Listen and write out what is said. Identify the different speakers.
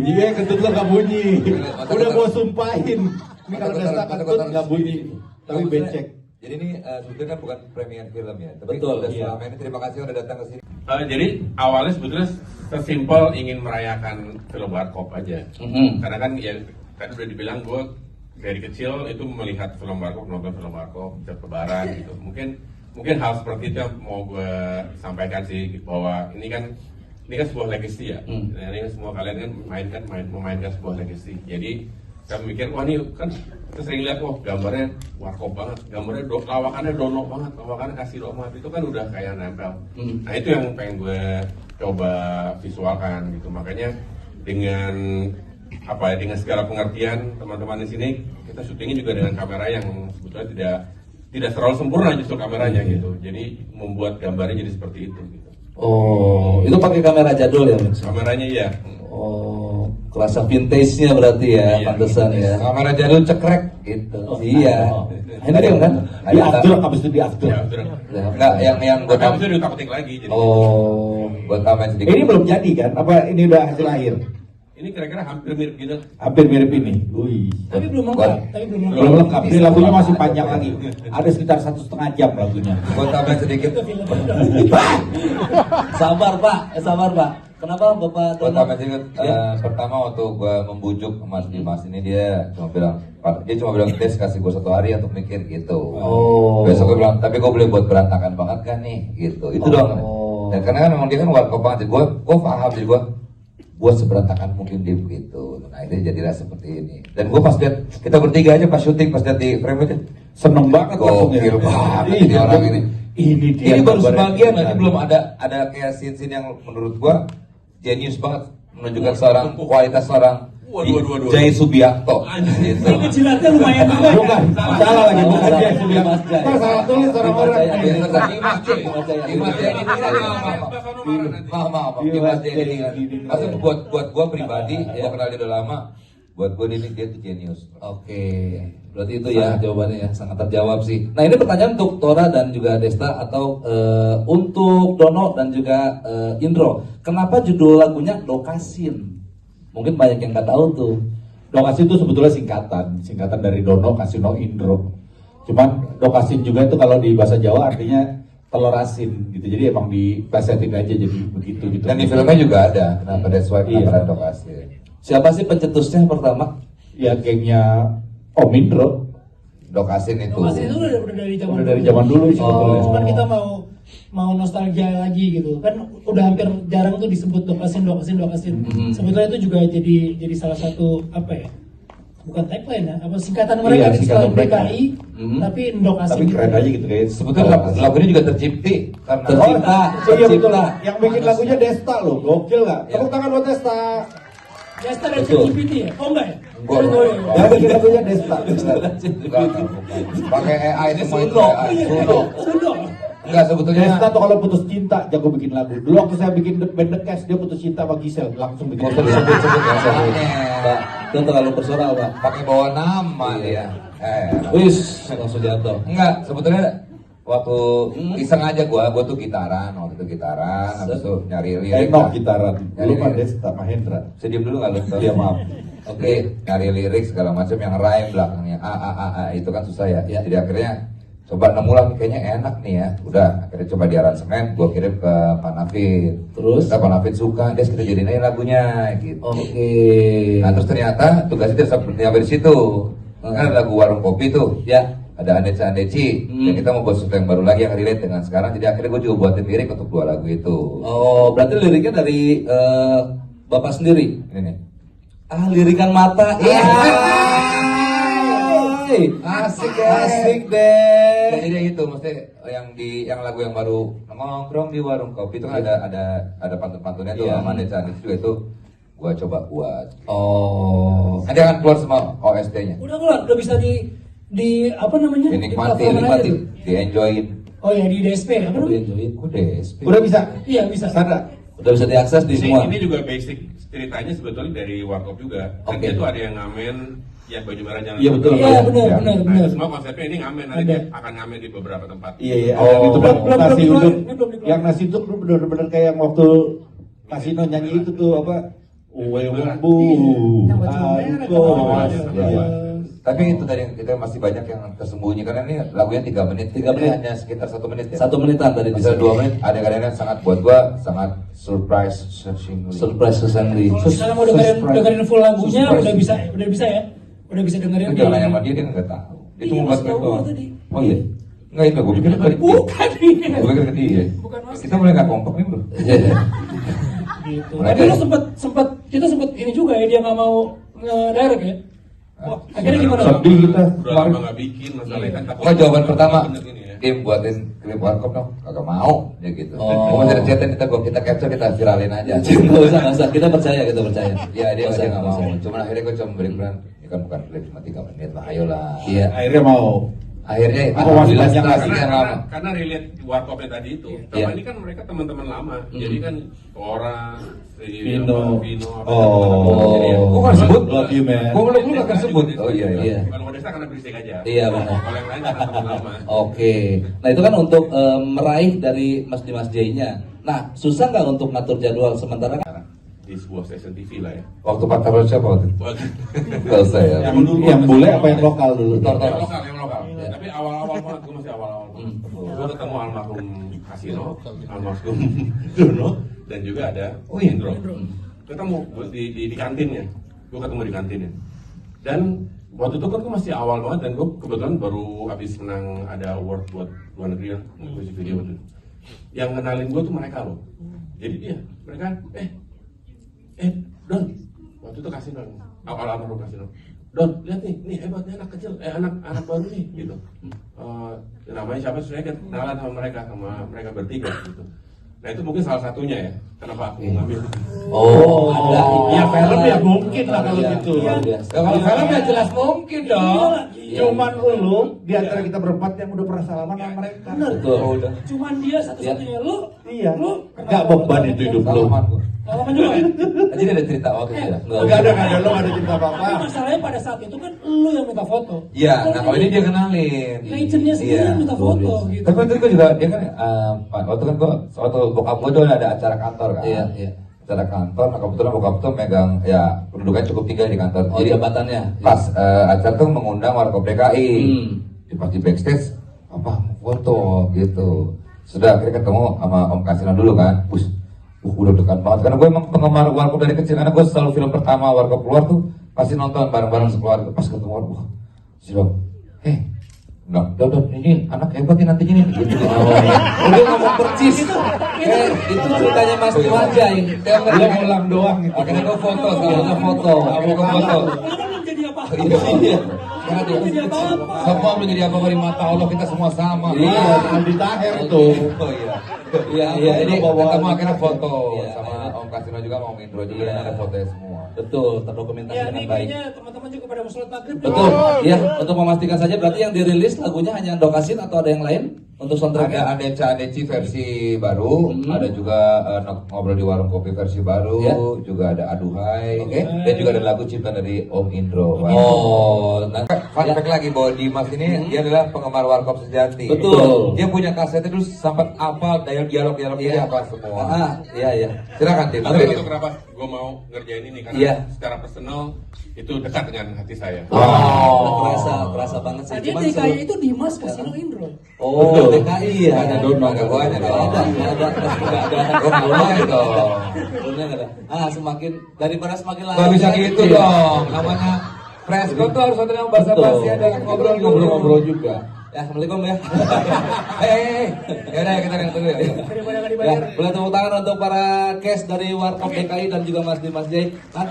Speaker 1: Iya, kentut lo nggak bunyi. Udah gua sumpahin. Ini kalau Desta kentut nggak bunyi, tapi becek.
Speaker 2: Jadi ini sebetulnya kan bukan premier film ya, tapi
Speaker 3: Betul,
Speaker 2: sudah
Speaker 3: iya.
Speaker 2: selama ini terima kasih udah datang ke sini.
Speaker 4: Jadi awalnya sebetulnya sesimpel ingin merayakan film Warkop aja. Karena kan ya tadi udah dibilang gue dari kecil itu melihat film Warkop, nonton film Warkop setiap lebaran gitu. Mungkin hal seperti itu yang mau gue sampaikan sih, bahwa ini kan sebuah legacy ya. Ini kan semua kalian kan memainkan sebuah legacy. Jadi saya mikir, wah ini kan kita sering lihat, wah gambarnya Warkop banget, gambarnya lawakannya dono banget, lawakannya kasih banget, itu kan udah kayak nempel. Nah itu yang pengen gue coba visualkan gitu. Makanya dengan dengan segala pengertian teman-teman di sini, kita syutingnya juga dengan kamera yang sebetulnya tidak terlalu sempurna justru kameranya gitu. Jadi membuat gambarnya jadi seperti itu gitu.
Speaker 3: Oh, itu pakai kamera jadul ya, Mas?
Speaker 4: Kameranya iya.
Speaker 3: Oh, kerasa vintage-nya berarti ya, pantesan ya.
Speaker 2: Kamera jadul cekrek gitu.
Speaker 3: Iya. Ini dia kan?
Speaker 1: Di Abdul, abis itu di Abdul.
Speaker 4: Ya, betul.
Speaker 2: Enggak, yang gue
Speaker 4: Tapi itu diutak-utik lagi. Jadi
Speaker 3: Oh,
Speaker 2: buat tambahin sedikit.
Speaker 1: Ini belum jadi kan? Apa ini udah hasil akhir?
Speaker 4: ini kira-kira hampir mirip gitu.
Speaker 1: Hampir mirip ini. Wih.
Speaker 5: Tapi belum lengkap.
Speaker 1: Belum lengkap. Ini lagunya masih panjang lagi. Ada sekitar 1,5 jam lagunya.
Speaker 2: Buat tambahin sedikit.
Speaker 3: sabar Pak. Kenapa Bapak
Speaker 2: Buat
Speaker 3: Dono?
Speaker 2: tambahin sedikit. Pertama waktu gue membujuk Mas Dimas ini dia cuma bilang Des kasih gue 1 hari untuk mikir gitu.
Speaker 3: Oh.
Speaker 2: Besok gue bilang, tapi gue boleh buat berantakan banget kan nih gitu. Itu doang. Dan karena kan memang dia kan Warkop banget. Gue paham jadi gue buat seberantakan mungkin dia begitu. Nah ini jadilah seperti ini. Dan gue pas lihat kita bertiga aja pas syuting, pas lihat di frame aja
Speaker 1: Seneng banget
Speaker 2: gokil banget ini orang ini.
Speaker 1: Ini dia.
Speaker 2: Ini baru
Speaker 1: gambarnya.
Speaker 2: sebagian, nanti belum ada kayak scene-scene yang menurut gue genius banget, menunjukkan seorang kualitas seorang
Speaker 4: Waduh.
Speaker 2: Jai Subiakto. Gitu.
Speaker 5: Jilatnya lumayan juga.
Speaker 1: Bukan, salah lagi, bukan dia yang bilang.
Speaker 3: Mas Jai.
Speaker 1: Ntar salah tulis orang-orang.
Speaker 2: Dimas Jai ini maaf Dimas Jai ini kan. Maksud buat gue pribadi, gue kenal dia udah lama. Buat gue dia tuh genius.
Speaker 3: Oke, berarti itu ya jawabannya ya, sangat terjawab sih. Nah ini pertanyaan untuk Tora dan juga Desta atau untuk Dono dan juga Indro. Kenapa judul lagunya Dokasin? Mungkin banyak yang nggak tahu tuh.
Speaker 1: Dokasin itu sebetulnya singkatan dari Dono, Kasino, Indro. Cuman Dokasin juga itu kalau di bahasa Jawa artinya telur asin gitu. Jadi emang diplesetin aja jadi begitu gitu.
Speaker 2: Dan di filmnya juga ada. Kenapa that's why kenapa ada lokasi.
Speaker 3: Siapa sih pencetusnya pertama?
Speaker 1: Ya gengnya Om Indro.
Speaker 2: Dokasin itu.
Speaker 5: Mas itu udah dari zaman
Speaker 1: dulu
Speaker 5: dulu.
Speaker 1: sebetulnya.
Speaker 5: Cuman kita mau nostalgia lagi gitu kan, udah hampir jarang tuh disebut dokasin. Sebetulnya itu juga jadi salah satu apa ya, bukan tagline ya, apa singkatan mereka
Speaker 1: Iya,
Speaker 5: gitu,
Speaker 1: singkatan
Speaker 5: selain
Speaker 1: mereka.
Speaker 5: DKI tapi dokasin.
Speaker 1: Tapi keren aja gitu guys.
Speaker 2: Sebetulnya lagu ini juga tercipta karena
Speaker 3: Tercipta.
Speaker 1: Iya betul. Yang bikin lagunya Desta loh, gokil nggak? Tepuk tangan buat Desta.
Speaker 5: Desta dan
Speaker 3: Betul.
Speaker 5: ChatGPT ya? Oh enggak ya?
Speaker 2: Enggak.
Speaker 5: Oh, iya.
Speaker 1: Yang bikin lagunya Desta.
Speaker 2: pakai AI semua itu
Speaker 3: Suno.
Speaker 2: AI. Suno.
Speaker 5: Suno.
Speaker 2: Enggak sebetulnya.
Speaker 1: Desta tuh kalau putus cinta jago bikin lagu. Dulu waktu saya bikin band The Cash, dia putus cinta sama Gisel, langsung bikin.
Speaker 2: Nggak usah disebut-sebut nggak usah disebut.
Speaker 3: Pak, itu terlalu personal Pak.
Speaker 2: Pakai bawa nama dia.
Speaker 3: Wis, langsung jatuh.
Speaker 2: Enggak, sebetulnya waktu iseng aja gua tuh gitaran, waktu itu gitaran, habis itu nyari lirik.
Speaker 1: Enok gitaran.
Speaker 2: Nyari
Speaker 1: Lu mah
Speaker 2: lirik.
Speaker 1: Desta Mahendra.
Speaker 2: Saya diem dulu nggak lu?
Speaker 1: Iya maaf.
Speaker 2: Oke, nyari lirik segala macam yang rhyme belakangnya a itu kan susah ya.
Speaker 3: Ya.
Speaker 2: Jadi akhirnya coba nemu lagi kayaknya enak nih ya. Udah, akhirnya coba di aransemen, gua kirim ke Pak Nafid.
Speaker 3: Terus?
Speaker 2: Pak Nafid suka, dia kita jadiin aja lagunya gitu.
Speaker 3: Oke.
Speaker 2: Nah terus ternyata tugasnya tidak sampai di situ. Kan ada lagu Warung Kopi tuh.
Speaker 3: Ya.
Speaker 2: Ada Andeci, dan kita mau buat sesuatu yang baru lagi yang relate dengan sekarang. Jadi akhirnya gue juga buatin lirik untuk 2 lagu itu.
Speaker 3: Oh, berarti liriknya dari Bapak sendiri.
Speaker 2: Ini nih.
Speaker 3: Lirikan mata. Iya.
Speaker 2: Asik deh.
Speaker 3: Asik deh.
Speaker 2: Jadi itu mesti yang lagu yang baru nongkrong di warung kopi itu kan ada pantun-pantunnya tuh
Speaker 3: Iya.
Speaker 2: sama Andeci juga itu gue coba buat.
Speaker 3: Oh.
Speaker 2: Nanti akan keluar semua OST-nya.
Speaker 5: Udah keluar, udah bisa di apa namanya?
Speaker 2: Dinikmati,
Speaker 5: platform aja tuh.
Speaker 2: di-enjoyin.
Speaker 5: Oh ya di DSP apa namanya?
Speaker 2: Udah,
Speaker 1: Udah bisa?
Speaker 5: Iya bisa.
Speaker 1: Sandra.
Speaker 3: Udah bisa diakses di semua.
Speaker 4: Ini juga basic ceritanya sebetulnya dari Warkop juga. Kan
Speaker 3: Oke.
Speaker 4: dia tuh ada yang ngamen, ya baju merah jangan.
Speaker 1: Iya, betul.
Speaker 5: Iya benar.
Speaker 4: Nah,
Speaker 5: benar.
Speaker 4: itu semua konsepnya ini ngamen, nanti
Speaker 5: Ada.
Speaker 4: dia akan ngamen di beberapa tempat.
Speaker 1: Iya, iya.
Speaker 2: Oh.
Speaker 1: Ada itu
Speaker 5: Belum
Speaker 1: nasi
Speaker 5: dikeluarin,
Speaker 1: uduk.
Speaker 5: ini belum dikeluarin.
Speaker 1: Yang nasi uduk bener-bener kayak yang waktu Kasino nyanyi itu tuh apa? Uwe wembu.
Speaker 5: Yang baju merah,
Speaker 1: Aduh.
Speaker 2: Ya.
Speaker 5: ya.
Speaker 2: Tapi itu tadi kita masih banyak yang tersembunyi karena ini lagunya 3 menit.
Speaker 3: 3 menit.
Speaker 2: Hanya sekitar 1 menit ya.
Speaker 3: 1 menitan tadi di
Speaker 2: Bisa
Speaker 3: sini.
Speaker 2: 2 menit. Ada kadang-kadang sangat buat gua sangat surprise searching.
Speaker 3: Surprise Susanli.
Speaker 5: Kalau misalnya mau dengerin full lagunya
Speaker 2: Surprise.
Speaker 5: udah bisa ya. Udah bisa dengerin.
Speaker 2: Itu jangan nanya sama dia nggak tahu. Itu
Speaker 5: Iya,
Speaker 2: buat
Speaker 5: Mas
Speaker 2: mereka.
Speaker 5: Bowo tadi.
Speaker 2: Oh iya. Enggak itu gue pikir ke
Speaker 5: Bukan dia.
Speaker 2: Gue pikir ke dia.
Speaker 5: Bukan Mas.
Speaker 2: Kita mulai nggak kompak nih bro.
Speaker 5: Gitu.
Speaker 2: Mulai
Speaker 5: Tapi
Speaker 2: dari-
Speaker 5: lu kita sempet ini juga ya, dia nggak mau nge-direct ya. Wah, akhirnya gimana?
Speaker 1: Sedih kita.
Speaker 4: Udah lama nggak bikin masalahnya kan takut.
Speaker 2: Oh jawaban pertama,
Speaker 4: bener ini ya.
Speaker 2: Tim buatin klip warkop dong, kagak mau, ya gitu.
Speaker 3: Oh.
Speaker 2: Oh, dari chatnya kita capture, kita viralin aja.
Speaker 3: Nggak usah. Kita percaya.
Speaker 2: Ya dia
Speaker 3: Nggak usah,
Speaker 2: nggak mau.
Speaker 3: nggak usah.
Speaker 2: Cuman akhirnya gue cuma beri peran. Ini kan bukan klip cuma 3 menit lah, ayolah.
Speaker 3: Iya.
Speaker 1: Akhirnya mau.
Speaker 2: Akhirnya
Speaker 1: Aku masih
Speaker 2: alhamdulillah
Speaker 1: banyak
Speaker 2: setelah
Speaker 1: lagi.
Speaker 2: sekian lama.
Speaker 4: Karena relate warkopnya tadi itu.
Speaker 3: Iya.
Speaker 4: Sama ini kan mereka teman-teman lama. Jadi kan orang
Speaker 1: Vino.
Speaker 4: apa,
Speaker 1: Oh.
Speaker 4: teman-teman. Jadi ya,
Speaker 2: Kok nggak disebut?
Speaker 1: Love you, man.
Speaker 2: Gue belum nggak disebut. Oh iya iya.
Speaker 3: Iya.
Speaker 4: Bukan Modesta karena berisik aja.
Speaker 3: Iya, benar.
Speaker 4: Kalau yang lain karena teman lama.
Speaker 3: Oke. Nah itu kan untuk meraih dari Mas Dimas J-nya. Nah susah nggak untuk ngatur jadwal sementara kan?
Speaker 4: Di sebuah stasiun TV lah ya.
Speaker 2: Waktu pacar lo siapa waktu itu?
Speaker 4: Buat
Speaker 2: Gak usah ya.
Speaker 1: Yang bule apa yang lokal dulu?
Speaker 4: yang lokal, yang lokal. Tapi awal-awal banget, gue masih awal-awal banget. Gue ketemu almarhum Kasino, almarhum Dono, dan juga ada Indro. Ketemu gua di kantinnya. Gue ketemu di kantinnya. Dan waktu itu kan gue masih awal banget dan gue kebetulan baru habis menang ada award buat luar negeri ya, musik video waktu itu. Yang kenalin gue tuh mereka loh. Jadi dia, mereka Don, waktu itu Kasino, almarhum Kasino. Don, lihat nih hebat nih anak kecil, anak baru nih, gitu. Namanya siapa? Saya kenalan sama mereka bertiga, gitu. Nah itu mungkin salah satunya ya, kenapa aku ngambil.
Speaker 3: Oh, ada.
Speaker 1: Ya film ya mungkin lah kalau
Speaker 3: Iya,
Speaker 1: gitu.
Speaker 3: luar biasa.
Speaker 2: Ya, kalau film ya jelas mungkin dong.
Speaker 1: Cuman lu di antara kita berempat yang udah pernah salaman sama mereka.
Speaker 5: Bener.
Speaker 3: Betul.
Speaker 2: Oh, udah.
Speaker 5: Cuman dia satu-satunya lu.
Speaker 1: Iya.
Speaker 5: Lu
Speaker 1: Gak beban itu hidup lu.
Speaker 2: Salaman gua.
Speaker 5: Salaman juga kan?
Speaker 2: Jadi ada cerita waktu itu ya.
Speaker 1: Enggak ada lu gak ada cerita
Speaker 5: Tapi
Speaker 1: apa-apa.
Speaker 5: masalahnya pada saat itu kan lu yang minta foto.
Speaker 2: Iya, nah kalau ini dia kenalin.
Speaker 5: Legendnya sendiri
Speaker 2: Iya.
Speaker 5: yang minta foto gitu.
Speaker 2: Tapi waktu itu gua juga dia kan waktu kan gua waktu bokap gua tuh ada acara kantor kan.
Speaker 3: Iya, iya.
Speaker 2: Acara kantor, nah kebetulan bokap tuh megang ya pendudukan cukup tinggi di kantor.
Speaker 3: Oh jabatannya.
Speaker 2: Pas acara tuh mengundang warkop DKI. Pas di backstage apa foto gitu. Sudah akhirnya ketemu sama Om Kasino dulu kan. Udah dekat banget karena gue emang penggemar warkop dari kecil karena gue selalu film pertama warkop keluar tuh pasti nonton bareng-bareng sekeluarga. Pas ketemu wah sudah Don, ini anak hebat nih nantinya nih gitu.
Speaker 3: Udah ngomong percis. Itu ceritanya Mas Dimas J.
Speaker 1: Dia ngulang doang gitu.
Speaker 2: Akhirnya gue foto
Speaker 3: Iya,
Speaker 2: sama
Speaker 3: foto.
Speaker 2: Aku ke foto.
Speaker 5: Lu kan belum jadi apa-apa.
Speaker 2: Iya. Karena
Speaker 5: Belum jadi apa-apa.
Speaker 2: semua menjadi apa di mata Allah kita semua sama.
Speaker 3: Iya.
Speaker 1: Aldi Taher tuh.
Speaker 2: Oh iya.
Speaker 3: Iya,
Speaker 2: Ini
Speaker 3: ini
Speaker 2: ketemu akhirnya foto
Speaker 3: Iya,
Speaker 2: sama Om Kasino juga sama Om Indro juga
Speaker 3: Iya.
Speaker 2: dan ada fotonya semua.
Speaker 3: betul terdokumentasi
Speaker 5: Ya
Speaker 3: dengan
Speaker 5: ini
Speaker 3: baik.
Speaker 5: kayaknya teman-teman juga pada mau sholat maghrib.
Speaker 3: Betul. Ya, untuk memastikan saja berarti yang dirilis lagunya hanya Dokasin atau ada yang lain untuk soundtracknya?
Speaker 2: Ada Adeca Adeci versi baru, ada juga Ngobrol di Warung Kopi versi baru,
Speaker 3: Ya.
Speaker 2: juga ada Aduhai,
Speaker 3: Oke.
Speaker 2: dan juga ada lagu ciptaan dari Om Indro.
Speaker 3: Oh, nanti
Speaker 2: Fun fact lagi bahwa Dimas ini dia adalah penggemar warkop sejati.
Speaker 3: Betul.
Speaker 2: Dia punya kasetnya dulu sampai hafal dialog-dialog dia hafal semua.
Speaker 3: iya.
Speaker 2: Silakan Tim.
Speaker 4: Itu kenapa gue mau ngerjain ini karena
Speaker 3: Iya.
Speaker 4: secara personal itu dekat dengan hati saya.
Speaker 3: Oh, terasa banget sih.
Speaker 5: Tadi
Speaker 3: Cuman
Speaker 5: DKI
Speaker 3: seru-
Speaker 5: itu Dimas Kasino Indro.
Speaker 3: Oh, DKI ya.
Speaker 2: Ada Dono, ada gua, ada
Speaker 3: Nggak
Speaker 2: Dono.
Speaker 3: ada.
Speaker 2: Oh, nggak boleh dong.
Speaker 3: Dononya nggak ada. Semakin daripada semakin lama.
Speaker 2: Gak bisa gitu
Speaker 3: Iya.
Speaker 2: dong. Namanya Presko tuh harus ada yang basa-basi, ada yang ngobrol-ngobrol
Speaker 1: juga.
Speaker 3: Ya, assalamualaikum ya.
Speaker 2: Yaudah kita lihat dulu ya.
Speaker 5: Daripada nggak
Speaker 3: Ya,
Speaker 5: dibayar.
Speaker 3: boleh tepuk tangan untuk para cast dari Warkop DKI dan juga Mas Dimas J.